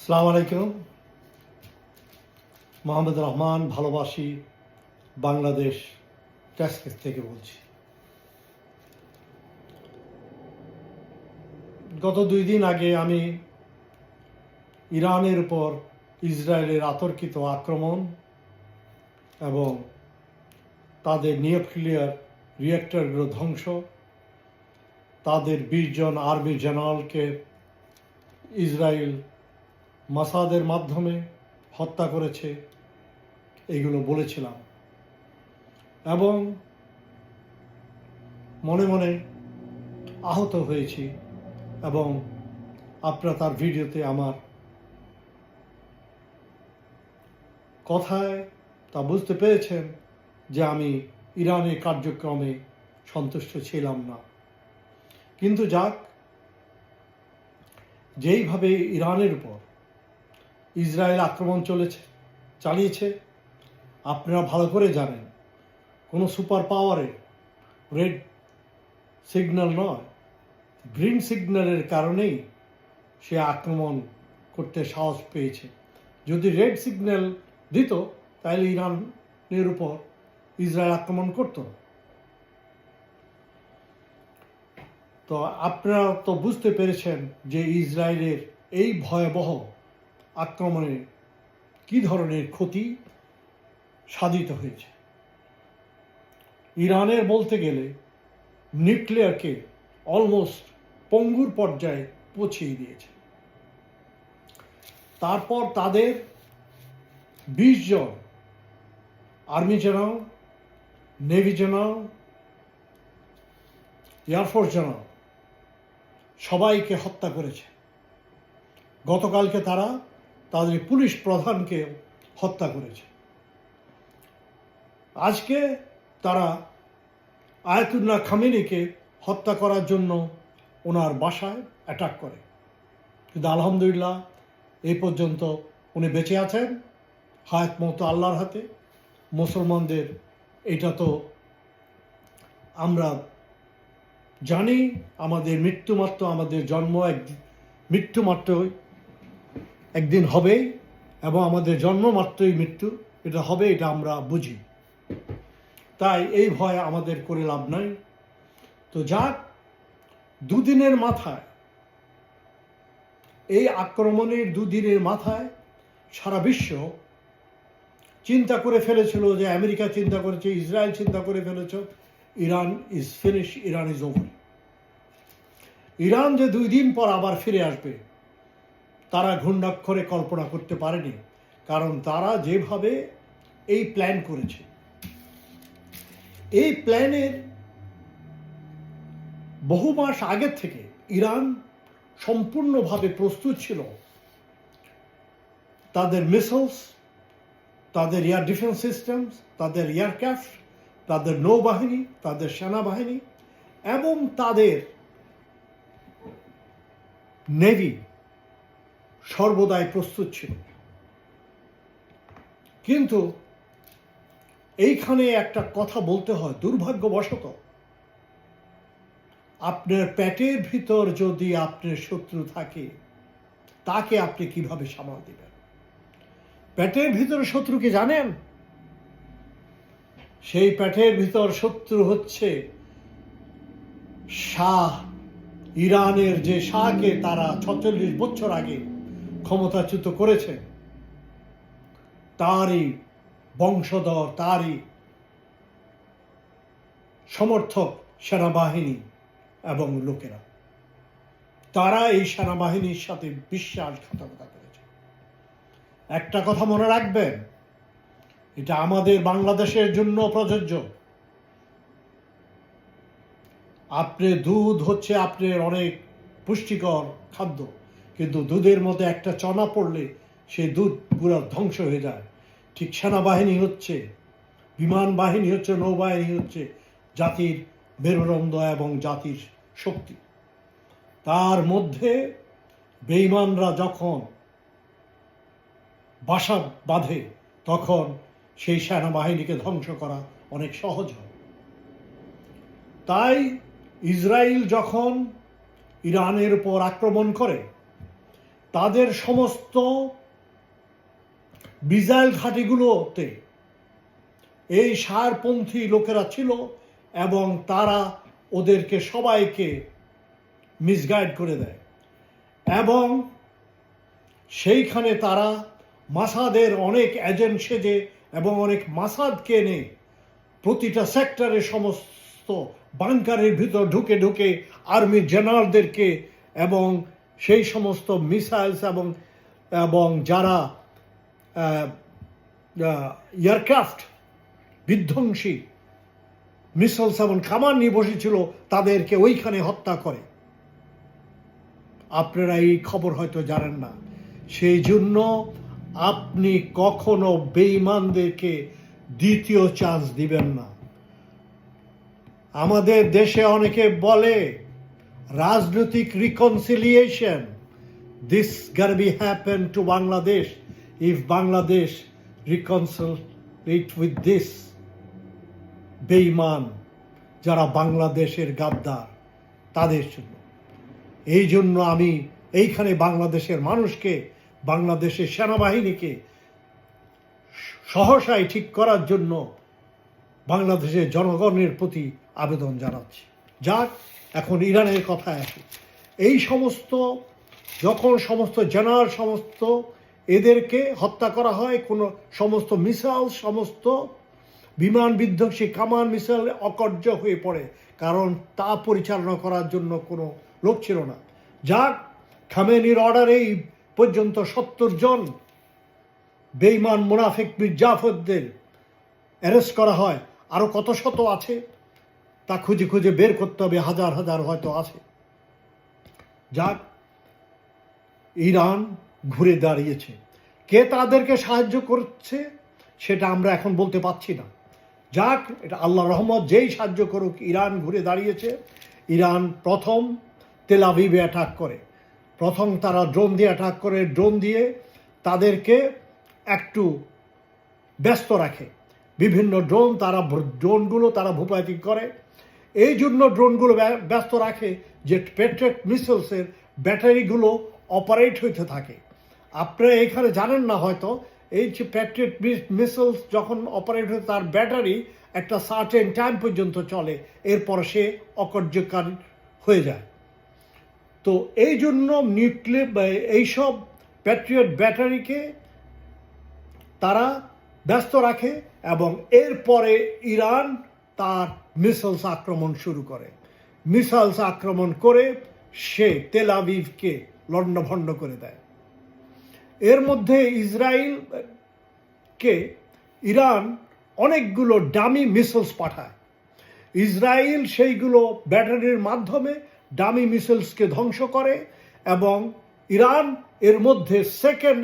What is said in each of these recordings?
আসসালামু আলাইকুম। মোহাম্মদ রহমান, ভালোবাসি বাংলাদেশ টেক্সাস থেকে বলছি। গত 2 দিন আগে আমি ইরানের উপর ইসরায়েলের অতর্কিত আক্রমণ এবং তাদের নিউক্লিয়ার রিঅ্যাক্টরগুলো ধ্বংস, তাদের 20 জন আর্মি জেনারেলকে ইসরায়েল মাসাদের মাধ্যমে হত্যা করেছে, এগুলো বলেছিলাম এবং মনে মনে আহত হয়েছি এবং আপনারা তার ভিডিওতে আমার কথায় তা বুঝতে পেরেছেন যে আমি ইরানের কার্যক্রমে সন্তুষ্ট ছিলাম না। কিন্তু যাক, যেইভাবে ইরানের উপর ইসরায়েল আক্রমণ চালিয়েছে, আপনারা ভালো করে জানেন, কোনো সুপার পাওয়ারের রেড সিগন্যাল নয়, গ্রিন সিগন্যালের কারণেই সে আক্রমণ করতে সাহস পেয়েছে। যদি রেড সিগন্যাল দিত তাহলে ইরানের উপর ইসরায়েল আক্রমণ করত। তো আপনারা তো বুঝতে পেরেছেন যে ইসরায়েলের এই ভয়াবহ আক্রমণে কী ধরনের ক্ষতি সাধিত হয়েছে। ইরানের বলতে গেলে নিউক্লিয়ারকে অলমোস্ট পঙ্গুর পর্যায়ে পৌঁছিয়ে দিয়েছে। তারপর তাদের 20 জন army general, navy general, air force general সবাইকে হত্যা করেছে। গতকালকে তারা তাদের পুলিশ প্রধানকে হত্যা করেছে। আজকে তারা আয়াতুল্লাহ খামেনিকে হত্যা করার জন্য ওনার বাসায় অ্যাটাক করে, কিন্তু আলহামদুলিল্লাহ এই পর্যন্ত উনি বেঁচে আছেন। হায়াত মওত আল্লাহর হাতে। মুসলমানদের এটা তো আমরা জানি, আমাদের মৃত্যুমাত্র, আমাদের জন্ম মৃত্যুমাত্রই একদিন হবেই এবং আমাদের জন্মমাত্রই মৃত্যু, এটা হবে, এটা আমরা বুঝি। তাই এই ভয় আমাদের করে লাভ নাই। তো যাক, 2 দিনের মাথায়, এই আক্রমণের 2 দিনের মাথায় সারা বিশ্ব চিন্তা করে ফেলেছিল যে, আমেরিকা চিন্তা করেছে, ইসরায়েল চিন্তা করে ফেলেছে, Iran is finish, Iran is over. Iran যে 2 দিন পর আবার ফিরে আসবে তারা ঘুণাক্ষরে কল্পনা করতে পারেনি, কারণ তারা যেভাবে এই প্ল্যান করেছে, এই প্ল্যানের বহু মাস আগের থেকে ইরান সম্পূর্ণভাবে প্রস্তুত ছিল। তাদের মিসাইলস, তাদের এয়ার ডিফেন্স সিস্টেমস, তাদের এয়ারক্রাফট, তাদের নৌবাহিনী, তাদের সেনাবাহিনী এবং তাদের নেভি সর্বদাই প্রস্তুত ছিল। কিন্তু এইখানে একটা কথা বলতে হয়, দুর্ভাগ্যবশত আপনার পেটের ভিতর যদি আপনার শত্রু থাকে, তাকে আপনি কিভাবে সামাল দিবেন? পেটের ভিতরে শত্রু কি জানেন? সেই পেটের ভিতর শত্রু হচ্ছে শাহ। ইরানের যে শাহকে তারা 46 বছর আগে ক্ষমতাচ্যুত করেছে, তারই বংশধর, তারই সমর্থক সেনাবাহিনী এবং লোকেরা, তারা এই সেনাবাহিনীর সাথে বিশ্বাসঘাতকতা করেছে। একটা কথা মনে রাখবেন, এটা আমাদের বাংলাদেশের জন্য প্রযোজ্য। আপনার দুধ হচ্ছে আপনার অনেক পুষ্টিকর খাদ্য, কিন্তু দুধের মধ্যে একটা চনা পড়লে সেই দুধ পুরো ধ্বংস হয়ে যায়। ঠিক সেনাবাহিনী হচ্ছে, বিমান বাহিনী হচ্ছে, নৌবাহিনী হচ্ছে জাতির মেরুদণ্ড এবং জাতির শক্তি। তার মধ্যে বেঈমানরা যখন বাসা বাঁধে, তখন সেই সেনাবাহিনীকে ধ্বংস করা অনেক সহজ হয়। তাই ইসরায়েল যখন ইরানের উপর আক্রমণ করে, তাদের সমস্ত মিসাইল ঘাঁটিগুলোতে এই সারপন্থী লোকেরা ছিল এবং তারা ওদেরকে সবাইকে মিসগাইড করে দেয় এবং সেইখানে তারা মাসাদের অনেক এজেন্ট সেজে এবং অনেক মাসাদকে এনে প্রতিটা সেক্টরে সমস্ত বাংকারের ভিতর ঢুকে ঢুকে আর্মি জেনারেলদেরকে এবং সেই সমস্ত মিসাইলস এবং যারা এয়ারক্রাফট বিধ্বংসী মিসাইলস এবং কামান নিয়ে বসেছিল তাদেরকে ওইখানে হত্যা করে। আপনারা এই খবর হয়তো জানেন না, সেই জন্য আপনি কখনো বেঈমানদেরকে দ্বিতীয় চান্স দিবেন না। আমাদের দেশে অনেকে বলে রাজনৈতিক reconciliation, this gonna be happen to Bangladesh if Bangladesh reconcile with this বেঈমান যারা বাংলাদেশের গাদ্দার তাদের জন্য। এই জন্য আমি এইখানে বাংলাদেশের মানুষকে, বাংলাদেশের সেনাবাহিনীকে সহসায় ঠিক করার জন্য বাংলাদেশের জনগণের প্রতি আবেদন জানাচ্ছি। যাক, এখন ইরানের কথায় আসি। এই সমস্ত যখন সমস্ত জেনারেল সমস্ত এদেরকে হত্যা করা হয়, কোনো সমস্ত মিসাইল সমস্ত বিমান বিধ্বংসী কামান মিসাইল অকার্য হয়ে পড়ে, কারণ তা পরিচালনা করার জন্য কোনো লোক ছিল না। যাক, খামেনির অর্ডারেই পর্যন্ত 70 জন বেঈমান মুনাফিক মির্জাফরদের অ্যারেস্ট করা হয়। আরও কত শত আছে তা খুঁজে খুঁজে বের করতে হবে, হাজার হাজার হয়তো আছে। যাক, ইরান ঘুরে দাঁড়িয়েছে। কে তাদেরকে সাহায্য করছে সেটা আমরা এখন বলতে পারছি না। যাক, এটা আল্লাহ রহমত, যেই সাহায্য করুক। ইরান ঘুরে দাঁড়িয়েছে। ইরান প্রথম তেল আভিভে অ্যাটাক করে, প্রথম তারা ড্রোন দিয়ে অ্যাটাক করে, ড্রোন দিয়ে তাদেরকে একটু ব্যস্ত রাখে। বিভিন্ন ড্রোনগুলো তারা ভূপাতিত করে। এই জন্য ড্রোনগুলো ব্যস্ত রাখে যে পেট্রিয়ট মিসাইলসের ব্যাটারিগুলো অপারেট হইতে থাকে। আপনারা এখানে জানেন না হয়তো, এই যে পেট্রিয়ট মিসাইলস যখন অপারেট হয় তার ব্যাটারি একটা সার্টেন টাইম পর্যন্ত চলে, এরপর সে অকার্যকারী হয়ে যায়। তো এই জন্য এইসব প্যাট্রিয়ট ব্যাটারিকে তারা ব্যস্ত রাখে এবং এরপরে ইরান তার মিসাইলস আক্রমণ শুরু করে। মিসাইলস আক্রমণ করে সে তেল আভিভকে লণ্ডভণ্ড করে দেয়। এর মধ্যে ইসরায়েলকে ইরান অনেকগুলো ডামি মিসাইলস পাঠায়। ইসরায়েল সেইগুলো ব্যাটারির মাধ্যমে ডামি মিসাইলসকে ধ্বংস করে এবং ইরান এর মধ্যে সেকেন্ড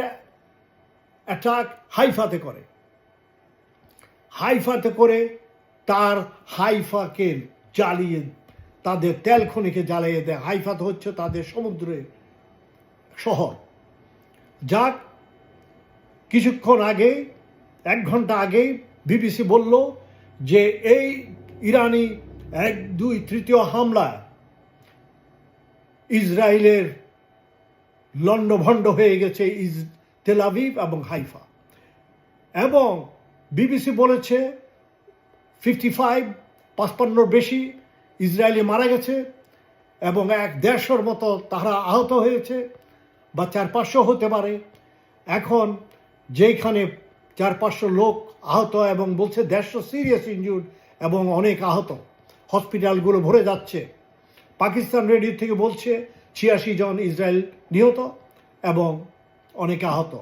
অ্যাটাক হাইফাতে করে। হাইফাতে করে তার হাইফাকে জ্বালিয়ে, তাদের তেল খনিকে জ্বালিয়ে দেয়। হাইফাতে হচ্ছে তাদের সমুদ্রের শহর। যাক, কিছুক্ষণ আগে, 1 ঘন্টা আগে বিবিসি বলল যে এই ইরানি 1, 2, 3 হামলায় ইসরায়েলের লণ্ডভণ্ড হয়ে গেছে তেল আভিভ এবং হাইফা। এবং বিবিসি বলেছে 55 বেশি ইসরায়েলি মারা গেছে এবং 150-র মতো তারা আহত হয়েছে, বা 400-500 হতে পারে। এখন যেখানে 400-500 লোক আহত এবং বলছে 150 সিরিয়াস ইনজুর্ড এবং অনেক আহত, হসপিটালগুলো ভরে যাচ্ছে। পাকিস্তান রেডিও থেকে বলছে 86 জন ইসরায়েল নিহত এবং অনেকে আহত।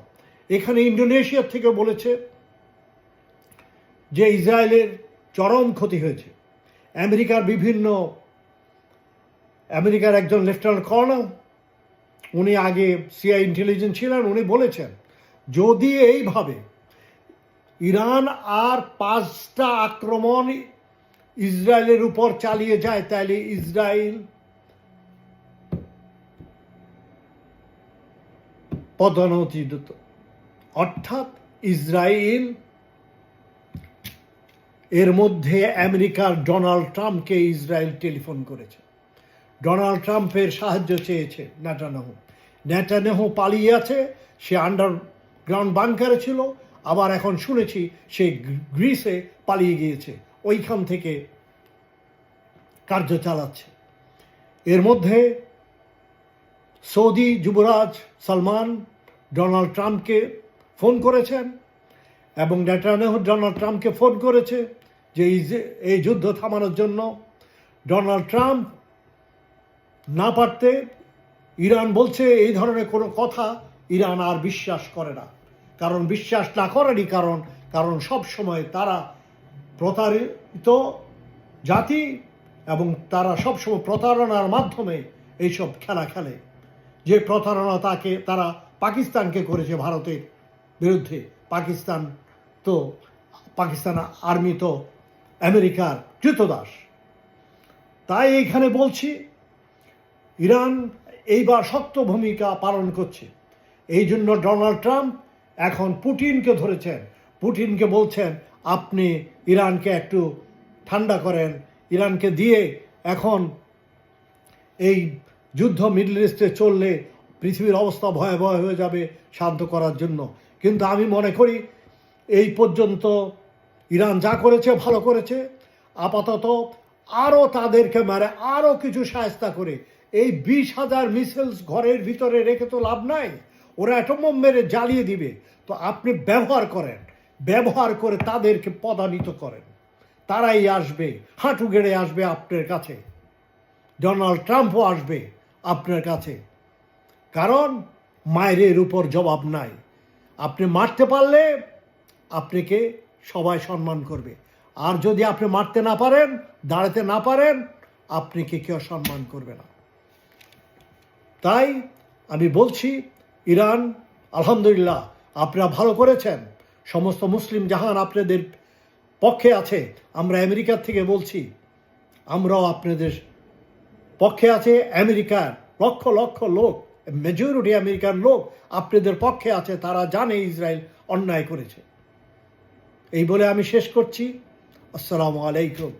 এখানে ইন্দোনেশিয়ার থেকে বলেছে যে ইসরায়েলের চরম ক্ষতি হয়েছে। আমেরিকার একজন লেফটেন্যান্ট কর্নেল, উনি আগে সিআই ইন্টেলিজেন্স ছিলেন, উনি বলেছেন যদি এইভাবে ইরান আর 5টা আক্রমণ ইসরায়েলের উপর চালিয়ে যায় তাহলে ইসরায়েল পদানতিত, অর্থাৎ ইসরায়েল এর মধ্যে আমেরিকার ডোনাল্ড ট্রাম্পকে ইসরায়েল টেলিফোন করেছে। ডোনাল্ড ট্রাম্পের সাহায্য চেয়েছে নেতানিয়াহু নেতানিয়াহু পালিয়ে আছে, সে আন্ডারগ্রাউন্ড বাংকারে ছিল, আবার এখন শুনেছি সে গ্রিসে পালিয়ে গিয়েছে, ওইখান থেকে কার্য চালাচ্ছে। এর মধ্যে সৌদি যুবরাজ সালমান ডোনাল্ড ট্রাম্পকে ফোন করেছেন এবং নেতানিয়াহু ডোনাল্ড ট্রাম্পকে ফোন করেছে যে এই যুদ্ধ থামানোর জন্য। ডোনাল্ড ট্রাম্প না পারতে ইরান বলছে এই ধরনের কোনো কথা ইরান আর বিশ্বাস করে না। কারণ বিশ্বাস না করারই কারণ সব সময় তারা প্রতারিত জাতি এবং তারা সবসময় প্রতারণার মাধ্যমে এইসব খেলা খেলে। যে প্রতারণা তারা পাকিস্তানকে করেছে ভারতের বিরুদ্ধে। পাকিস্তান আর্মি তো আমেরিকার কৃতদাস। তাই এইখানে বলছি ইরান এইবার শক্ত ভূমিকা পালন করছে। এই জন্য ডোনাল্ড ট্রাম্প এখন পুতিনকে ধরেছেন, পুতিনকে বলছেন আপনি ইরানকে একটু ঠান্ডা করেন, ইরানকে দিয়ে এখন এই যুদ্ধ মিডল ইস্টে চললে পৃথিবীর অবস্থা ভয়াবহ হয়ে যাবে শান্ত করার জন্য। কিন্তু আমি মনে করি এই পর্যন্ত ইরান যা করেছে ভালো করেছে। আপাতত আরও তাদেরকে মারে আরও কিছু সাহায্য করে এই 20,000 মিসাইলস ঘরের ভিতরে রেখে তো লাভ নাই, ওরা অ্যাটম বোম মেরে জ্বালিয়ে দিবে। তো আপনি ব্যবহার করে তাদেরকে পদান্বিত করেন, তারাই আসবে, হাঁটু গেড়ে আসবে আপনার কাছে। ডোনাল্ড ট্রাম্পও আসবে আপনার কাছে, কারণ মায়ের উপর জবাব নাই। আপনি মারতে পারলে আপনাকে সবাই সম্মান করবে, আর যদি আপনি মারতে না পারেন, দাঁড়াতে না পারেন, আপনাকে কেউ সম্মান করবে না। তাই আমি বলছি ইরান আলহামদুলিল্লাহ আপনারা ভালো করেছেন, সমস্ত মুসলিম জাহান আপনাদের পক্ষে আছে। আমরা আমেরিকার থেকে বলছি আমরাও আপনাদের পক্ষে আছে। আমেরিকার লক্ষ লক্ষ লোক, মেজরিটি আমেরিকার লোক আপনাদের পক্ষে আছে, তারা জানে ইসরায়েল অন্যায় করেছে। এই বলে আমি শেষ করছি। আসসালামু আলাইকুম।